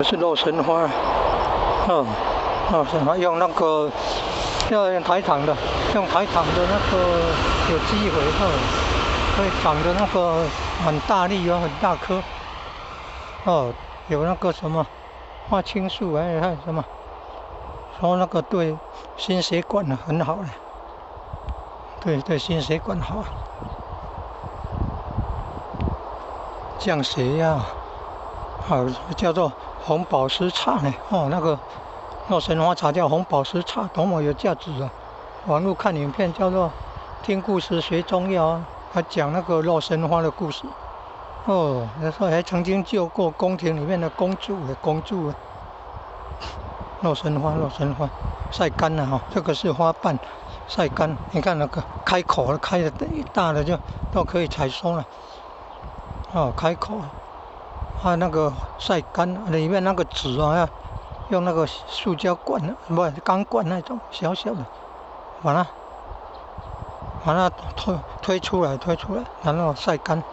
是肉参花，肉参花用那个要用台糖的那个有机肥所以长得那个很大粒很大颗。有那个什么花青素还有什么，说那个对心血管很好对心血管好，降血压。叫做红宝石茶呢。那个肉参花茶叫红宝石茶，多么有价值啊！网络看影片叫做听故事学中药啊，还讲那个肉参花的故事。那时候还曾经救过宫廷里面的公主。肉参花晒干了这个是花瓣晒干，你看那个开口开的大的就都可以采收了。开口。那个晒干，里面那个纸要用那个塑胶管，不是钢管那种小小的，把它推出来，然后晒干。